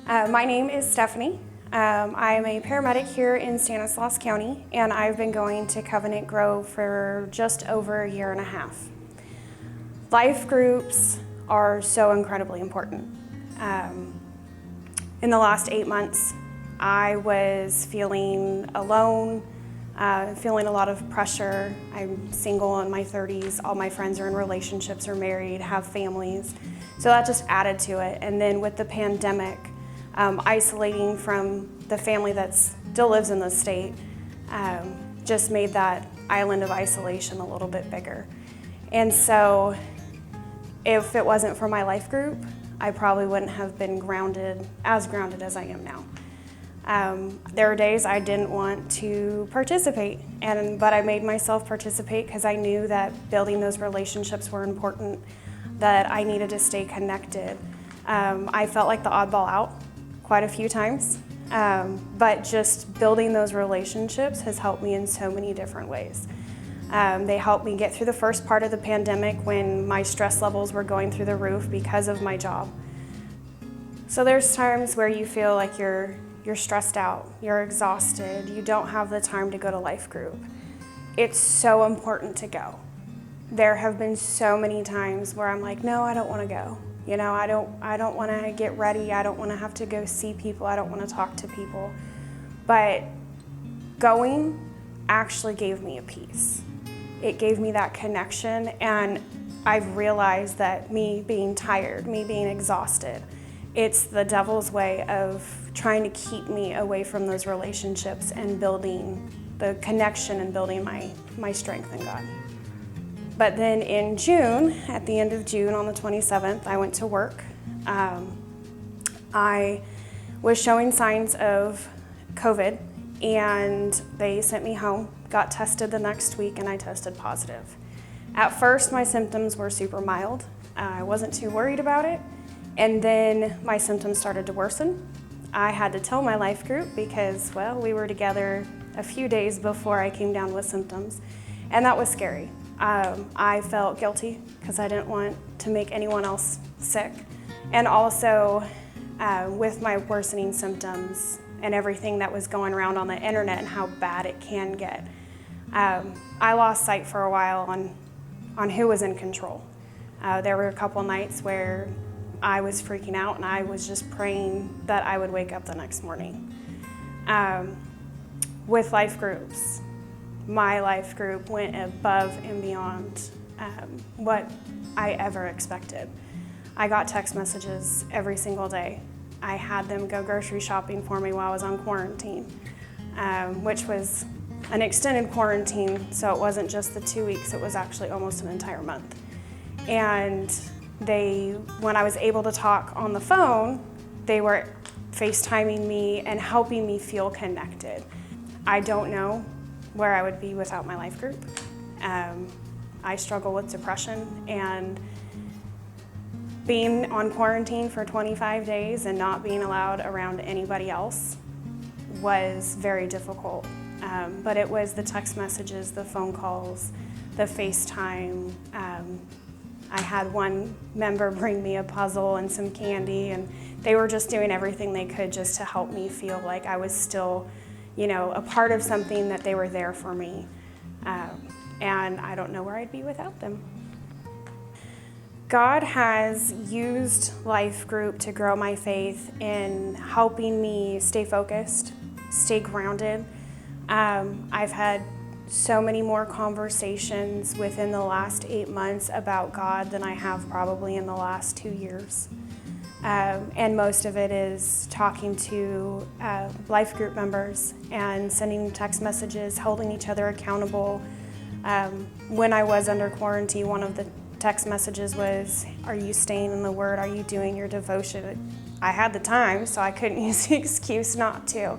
My name is Stephanie. I'm a paramedic here in Stanislaus County, and I've been going to Covenant Grove for just over a year and a half. Life groups are so incredibly important. In the last 8 months, I was feeling alone, feeling a lot of pressure. I'm single in my 30s. All my friends are in relationships or married, have families. So that just added to it. And then with the pandemic, isolating from the family that still lives in the state just made that island of isolation a little bit bigger. And so if it wasn't for my life group, I probably wouldn't have been grounded as I am now. There were days I didn't want to participate, but I made myself participate because I knew that building those relationships were important, that I needed to stay connected. I felt like the oddball out quite a few times, but just building those relationships has helped me in so many different ways. They helped me get through the first part of the pandemic when my stress levels were going through the roof because of my job. So there's times where you feel like you're stressed out, you're exhausted, you don't have the time to go to life group. It's so important to go. There have been so many times where I'm like, no, I don't want to go. You know, I don't want to get ready. I don't want to have to go see people. I don't want to talk to people. But going actually gave me a peace. It gave me that connection, and I've realized that me being tired, me being exhausted, it's the devil's way of trying to keep me away from those relationships and building the connection and building my strength in God. But then in June, at the end of June on the 27th, I went to work. I was showing signs of COVID, and they sent me home, got tested the next week, and I tested positive. At first, my symptoms were super mild. I wasn't too worried about it. And then my symptoms started to worsen. I had to tell my life group because, well, we were together a few days before I came down with symptoms, and that was scary. I felt guilty because I didn't want to make anyone else sick. And also, with my worsening symptoms and everything that was going around on the internet and how bad it can get, I lost sight for a while on who was in control. There were a couple nights where I was freaking out and I was just praying that I would wake up the next morning. With life groups, my life group went above and beyond what I ever expected. I got text messages every single day. I had them go grocery shopping for me while I was on quarantine, which was an extended quarantine, so it wasn't just the 2 weeks, it was actually almost an entire month. And when I was able to talk on the phone, they were FaceTiming me and helping me feel connected. I don't know where I would be without my life group. I struggle with depression, and being on quarantine for 25 days and not being allowed around anybody else was very difficult. But it was the text messages, the phone calls, the FaceTime. I had one member bring me a puzzle and some candy, and they were just doing everything they could just to help me feel like I was still, a part of something, that they were there for me. And I don't know where I'd be without them. God has used Life Group to grow my faith in helping me stay focused, stay grounded. I've had so many more conversations within the last 8 months about God than I have probably in the last 2 years. And most of it is talking to life group members and sending text messages, holding each other accountable. When I was under quarantine, one of the text messages was, "Are you staying in the Word? Are you doing your devotion?" I had the time, so I couldn't use the excuse not to.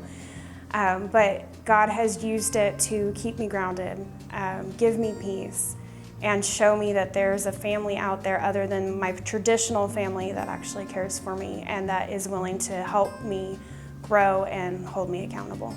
But God has used it to keep me grounded, give me peace, and show me that there's a family out there other than my traditional family that actually cares for me and that is willing to help me grow and hold me accountable.